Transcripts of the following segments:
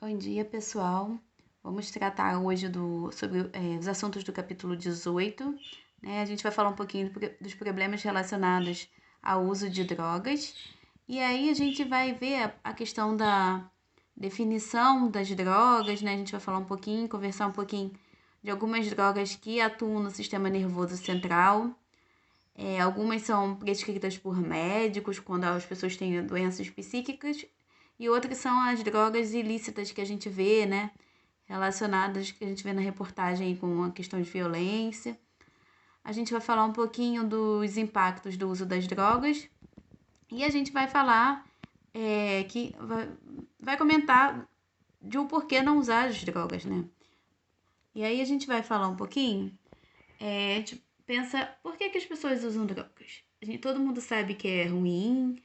Bom dia, pessoal. Vamos tratar hoje sobre os assuntos do capítulo 18. Né? A gente vai falar um pouquinho dos problemas relacionados ao uso de drogas. E aí a gente vai ver a questão da definição das drogas, né? A gente vai falar um pouquinho, conversar um pouquinho de algumas drogas que atuam no sistema nervoso central. Algumas são prescritas por médicos quando as pessoas têm doenças psíquicas e outras são as drogas ilícitas que a gente vê, né? Relacionadas, que a gente vê na reportagem com a questão de violência. A gente vai falar um pouquinho dos impactos do uso das drogas e a gente vai falar que vai comentar de o porquê não usar as drogas, né? E aí a gente vai falar um pouquinho, a gente pensa, por que as pessoas usam drogas? Todo mundo sabe que é ruim,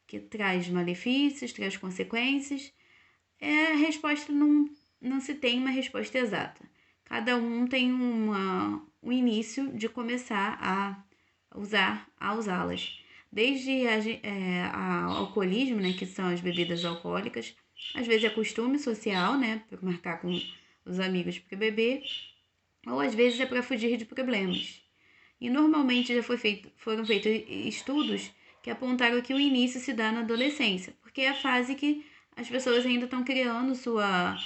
que traz malefícios, traz consequências. A resposta não se tem uma resposta exata. Cada um tem um início de começar a usá-las. Desde a alcoolismo, né, que são as bebidas alcoólicas, às vezes é costume social, né, para marcar com os amigos para beber, ou às vezes é para fugir de problemas. E normalmente foram feitos estudos que apontaram que o início se dá na adolescência, porque é a fase que as pessoas ainda estão criando sua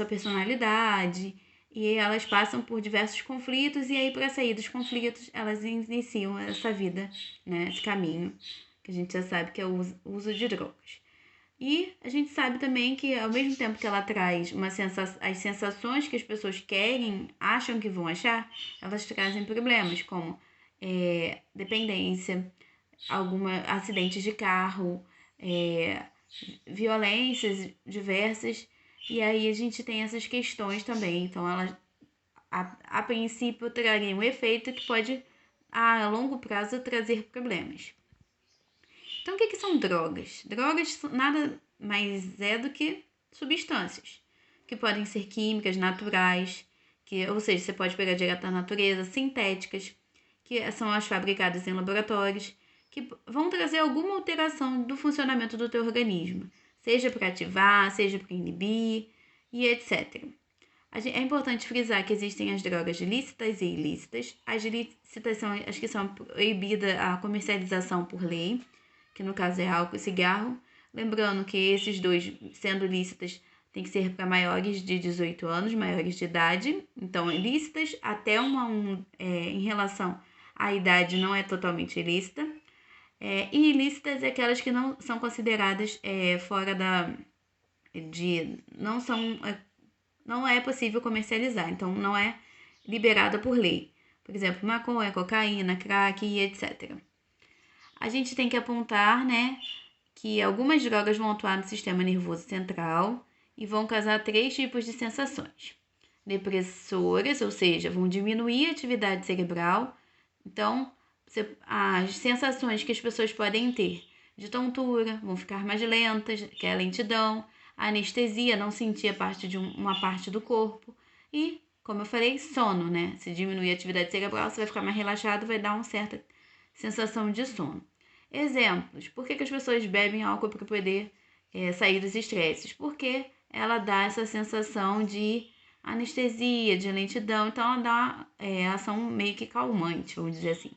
personalidade e elas passam por diversos conflitos e aí para sair dos conflitos elas iniciam essa vida, né, esse caminho que a gente já sabe que é o uso de drogas. E a gente sabe também que, ao mesmo tempo que ela traz as sensações que as pessoas querem, acham que vão achar, elas trazem problemas como dependência, acidentes de carro, violências diversas. E aí a gente tem essas questões também. Então, elas, a princípio, trariam um efeito que pode, a longo prazo, trazer problemas. Então, o que são drogas? Drogas nada mais é do que substâncias, que podem ser químicas, naturais, ou seja, você pode pegar direto da natureza, sintéticas, que são as fabricadas em laboratórios, que vão trazer alguma alteração do funcionamento do teu organismo, seja para ativar, seja para inibir e etc. É importante frisar que existem as drogas lícitas e ilícitas. As lícitas são as que são proibidas a comercialização por lei, que no caso é álcool e cigarro. Lembrando que esses dois, sendo lícitas, tem que ser para maiores de 18 anos, maiores de idade. Então, ilícitas até em relação à idade não é totalmente ilícita. E ilícitas é aquelas que não são consideradas fora não é possível comercializar, então não é liberada por lei. Por exemplo, maconha, cocaína, crack e etc. A gente tem que apontar, né, que algumas drogas vão atuar no sistema nervoso central e vão causar 3 tipos de sensações. Depressoras, ou seja, vão diminuir a atividade cerebral. Então, as sensações que as pessoas podem ter de tontura vão ficar mais lentas, que é a lentidão, a anestesia, não sentir uma parte do corpo e, como eu falei, sono, né? Se diminuir a atividade cerebral, você vai ficar mais relaxado, vai dar uma certa sensação de sono. Exemplos. Por que as pessoas bebem álcool para poder sair dos estresses? Porque ela dá essa sensação de anestesia, de lentidão, então ela dá ação meio que calmante, vamos dizer assim.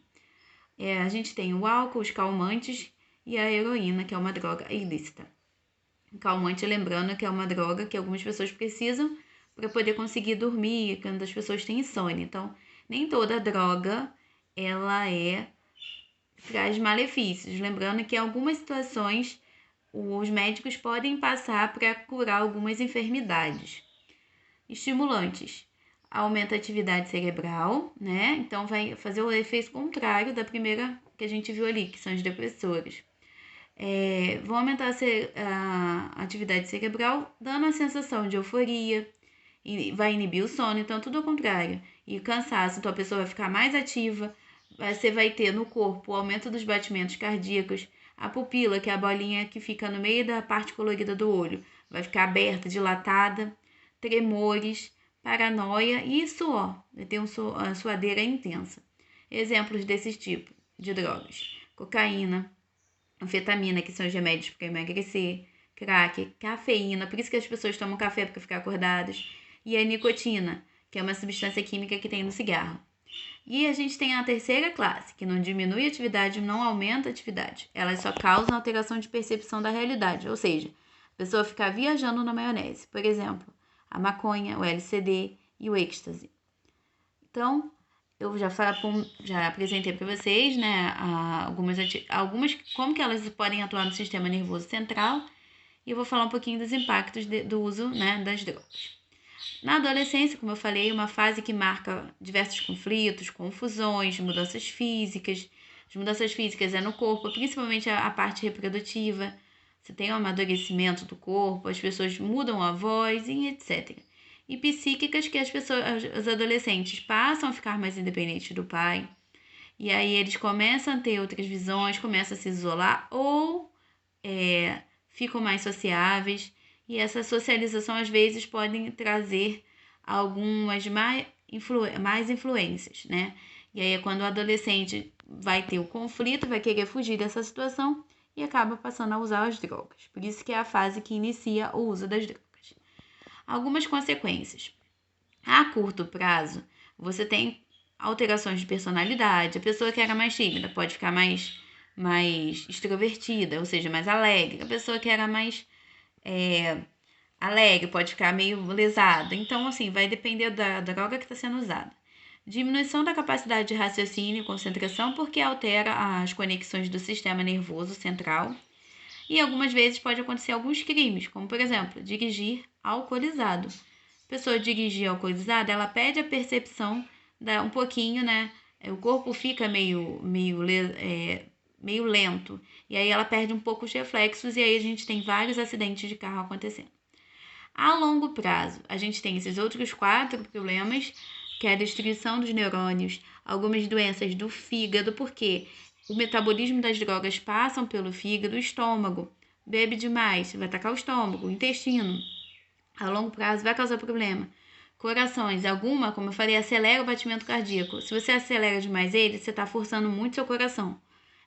A gente tem o álcool, os calmantes e a heroína, que é uma droga ilícita. Calmante, lembrando que é uma droga que algumas pessoas precisam para poder conseguir dormir, quando as pessoas têm insônia. Então, nem toda droga ela traz malefícios. Lembrando que em algumas situações os médicos podem passar para curar algumas enfermidades. Estimulantes. Aumenta a atividade cerebral, né? Então vai fazer o efeito contrário da primeira que a gente viu ali, que são os depressores. Vão aumentar a atividade cerebral, dando a sensação de euforia, e vai inibir o sono, então tudo ao contrário. E o cansaço, então a pessoa vai ficar mais ativa, você vai ter no corpo o aumento dos batimentos cardíacos, a pupila, que é a bolinha que fica no meio da parte colorida do olho, vai ficar aberta, dilatada, tremores, paranoia e suor, vai ter uma suadeira intensa. Exemplos desses tipos de drogas: cocaína, anfetamina, que são os remédios para emagrecer, crack, cafeína, por isso que as pessoas tomam café para ficar acordadas, e a nicotina, que é uma substância química que tem no cigarro. E a gente tem a terceira classe, que não diminui a atividade, não aumenta a atividade. Elas só causam alteração de percepção da realidade, ou seja, a pessoa ficar viajando na maionese. Por exemplo, a maconha, o LSD e o êxtase. Então, eu já apresentei para vocês, né, algumas como que elas podem atuar no sistema nervoso central, e eu vou falar um pouquinho dos impactos do uso, né, das drogas. Na adolescência, como eu falei, uma fase que marca diversos conflitos, confusões, mudanças físicas. As mudanças físicas é no corpo, principalmente a parte reprodutiva. Você tem um amadurecimento do corpo, as pessoas mudam a voz e etc. E psíquicas, que os adolescentes passam a ficar mais independentes do pai. E aí eles começam a ter outras visões, começam a se isolar ou ficam mais sociáveis. E essa socialização, às vezes, pode trazer algumas mais influências, né? E aí é quando o adolescente vai ter o conflito, vai querer fugir dessa situação e acaba passando a usar as drogas. Por isso que é a fase que inicia o uso das drogas. Algumas consequências. A curto prazo, você tem alterações de personalidade. A pessoa que era mais tímida pode ficar mais extrovertida, ou seja, mais alegre. A pessoa que era mais alegre pode ficar meio lesada. Então, assim, vai depender da droga que está sendo usada. Diminuição da capacidade de raciocínio e concentração, porque altera as conexões do sistema nervoso central. E algumas vezes pode acontecer alguns crimes, como, por exemplo, dirigir alcoolizado. A pessoa dirigir alcoolizada, ela perde a percepção um pouquinho, né? O corpo fica meio lento. E aí ela perde um pouco os reflexos e aí a gente tem vários acidentes de carro acontecendo. A longo prazo, a gente tem esses outros 4 problemas, que é a destruição dos neurônios, algumas doenças do fígado, porque o metabolismo das drogas passam pelo fígado, o estômago. Bebe demais, vai atacar o estômago, o intestino. A longo prazo vai causar problema. Corações, como eu falei, acelera o batimento cardíaco. Se você acelera demais ele, você está forçando muito seu coração.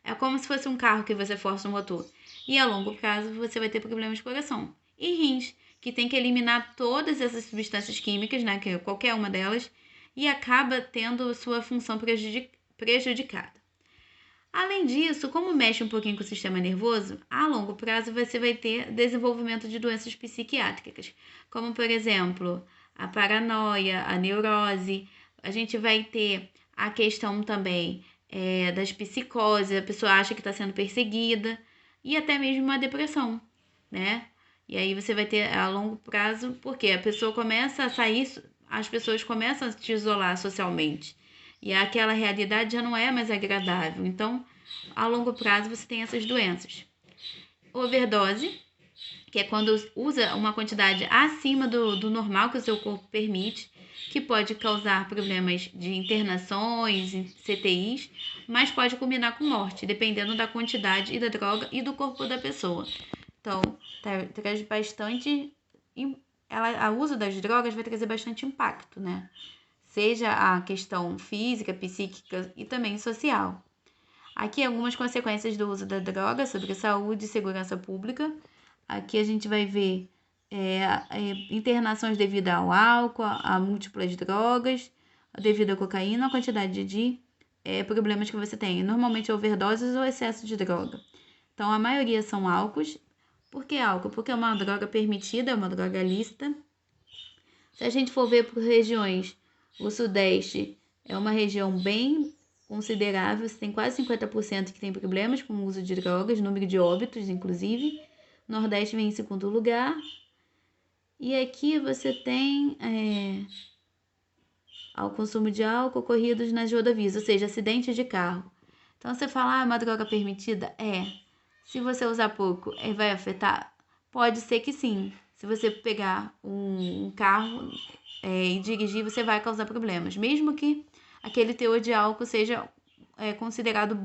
É como se fosse um carro que você força o motor. E a longo prazo você vai ter problemas de coração. E rins, que tem que eliminar todas essas substâncias químicas, né, que qualquer uma delas, e acaba tendo sua função prejudicada. Além disso, como mexe um pouquinho com o sistema nervoso, a longo prazo você vai ter desenvolvimento de doenças psiquiátricas, como, por exemplo, a paranoia, a neurose. A gente vai ter a questão também das psicoses, a pessoa acha que está sendo perseguida, e até mesmo uma depressão, né? E aí você vai ter a longo prazo, porque a pessoa começa a sair, as pessoas começam a se isolar socialmente. E aquela realidade já não é mais agradável. Então, a longo prazo, você tem essas doenças. Overdose, que é quando usa uma quantidade acima do normal que o seu corpo permite, que pode causar problemas de internações, CTIs, mas pode culminar com morte, dependendo da quantidade e da droga e do corpo da pessoa. Então, traz bastante... O uso das drogas vai trazer bastante impacto, né? Seja a questão física, psíquica e também social. Aqui algumas consequências do uso da droga sobre a saúde e segurança pública. Aqui a gente vai ver internações devido ao álcool, a múltiplas drogas, devido à cocaína, a quantidade de problemas que você tem. Normalmente overdoses ou excesso de droga. Então, a maioria são álcools. Por que álcool? Porque é uma droga permitida, é uma droga lícita. Se a gente for ver por regiões, o Sudeste é uma região bem considerável, você tem quase 50% que tem problemas com o uso de drogas, número de óbitos, inclusive. O Nordeste vem em segundo lugar. E aqui você tem ao consumo de álcool ocorridos nas rodovias, ou seja, acidentes de carro. Então, você fala, é uma droga permitida? Se você usar pouco, vai afetar? Pode ser que sim. Se você pegar um carro e dirigir, você vai causar problemas. Mesmo que aquele teor de álcool seja considerado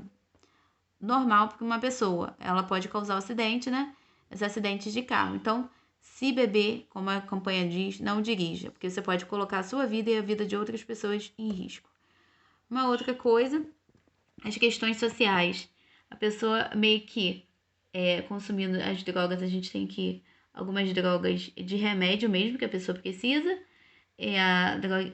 normal para uma pessoa. Ela pode causar acidente, né? Os acidentes de carro. Então, se beber, como a campanha diz, não dirija, porque você pode colocar a sua vida e a vida de outras pessoas em risco. Uma outra coisa, as questões sociais. A pessoa meio que consumindo as drogas, a gente tem que algumas drogas de remédio mesmo que a pessoa precisa,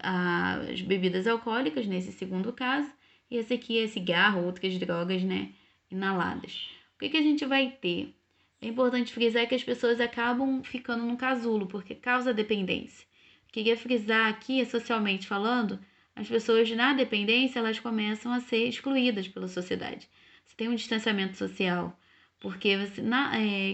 as bebidas alcoólicas nesse segundo caso, e esse aqui é cigarro, outras drogas, né, inaladas. O que a gente vai ter? É importante frisar que as pessoas acabam ficando no casulo, porque causa dependência. Queria frisar aqui, socialmente falando, as pessoas na dependência, elas começam a ser excluídas pela sociedade. Você tem um distanciamento social, porque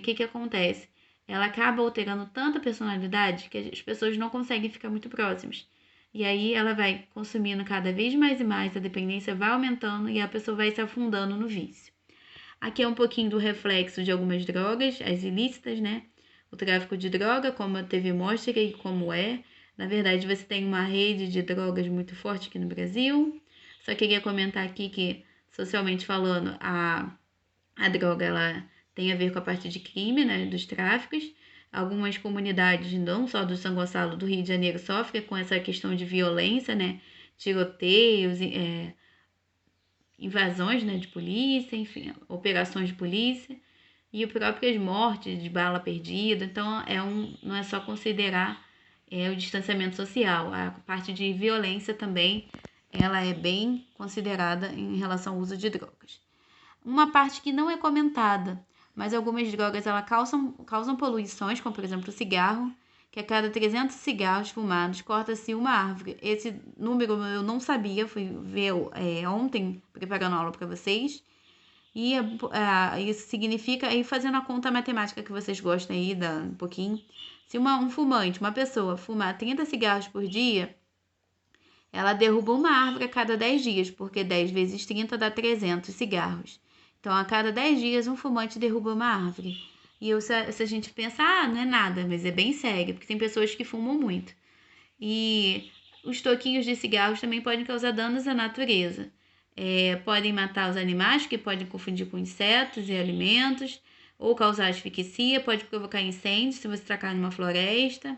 que acontece? Ela acaba alterando tanta personalidade que as pessoas não conseguem ficar muito próximas. E aí ela vai consumindo cada vez mais e mais, a dependência vai aumentando e a pessoa vai se afundando no vício. Aqui é um pouquinho do reflexo de algumas drogas, as ilícitas, né? O tráfico de droga, como a TV mostra e como é. Na verdade, você tem uma rede de drogas muito forte aqui no Brasil. Só queria comentar aqui que, socialmente falando, a droga ela tem a ver com a parte de crime, né? Dos tráficos. Algumas comunidades, não só do São Gonçalo, do Rio de Janeiro, sofrem com essa questão de violência, né? Tiroteios, invasões, né, de polícia, enfim, operações de polícia e próprias mortes de bala perdida. Então, não é só considerar o distanciamento social. A parte de violência também, ela é bem considerada em relação ao uso de drogas. Uma parte que não é comentada, mas algumas drogas ela causam poluições, como por exemplo o cigarro, que a cada 300 cigarros fumados corta-se uma árvore. Esse número eu não sabia, fui ver ontem, preparando a aula para vocês. E isso significa, aí fazendo a conta matemática que vocês gostam aí, um pouquinho, se um fumante, uma pessoa, fumar 30 cigarros por dia, ela derruba uma árvore a cada 10 dias, porque 10 vezes 30 dá 300 cigarros. Então, a cada 10 dias, um fumante derruba uma árvore. E se a gente pensa, não é nada, mas é bem sério, porque tem pessoas que fumam muito. E os toquinhos de cigarros também podem causar danos à natureza. Podem matar os animais, que podem confundir com insetos e alimentos, ou causar asfixia, pode provocar incêndio se você tacar numa floresta.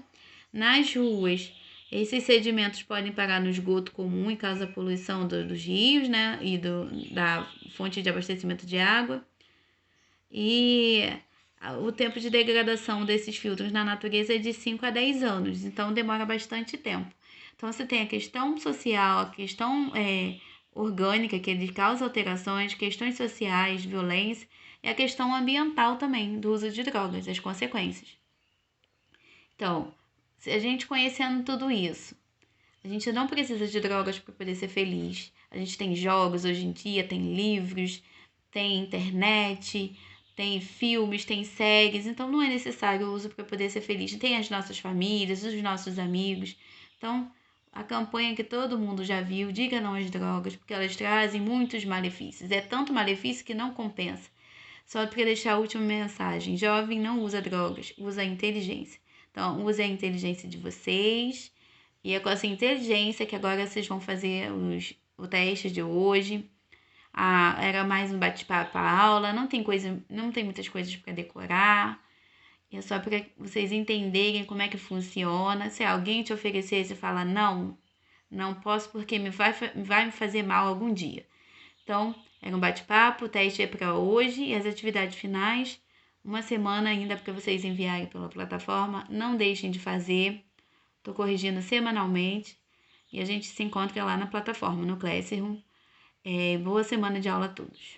Nas ruas, esses sedimentos podem parar no esgoto comum e causar poluição dos rios, né, e da fonte de abastecimento de água. E o tempo de degradação desses filtros na natureza é de 5 a 10 anos, então demora bastante tempo. Então, você tem a questão social, a questão orgânica, que ele causa alterações, questões sociais, violência, e a questão ambiental também, do uso de drogas, as consequências. Então, se a gente conhecendo tudo isso, a gente não precisa de drogas para poder ser feliz. A gente tem jogos hoje em dia, tem livros, tem internet, tem filmes, tem séries, então não é necessário o uso para poder ser feliz. Tem as nossas famílias, os nossos amigos. Então, a campanha que todo mundo já viu, diga não às drogas, porque elas trazem muitos malefícios. É tanto malefício que não compensa. Só para deixar a última mensagem: jovem não usa drogas, usa a inteligência. Então, use a inteligência de vocês. E é com essa inteligência que agora vocês vão fazer o teste de hoje. Era mais um bate-papo a aula, não tem muitas coisas para decorar. É só para vocês entenderem como é que funciona. Se alguém te oferecer, você fala, não posso porque vai me fazer mal algum dia. Então, era um bate-papo, o teste é para hoje e as atividades finais, uma semana ainda para vocês enviarem pela plataforma. Não deixem de fazer, estou corrigindo semanalmente e a gente se encontra lá na plataforma, no Classroom. Boa semana de aula a todos.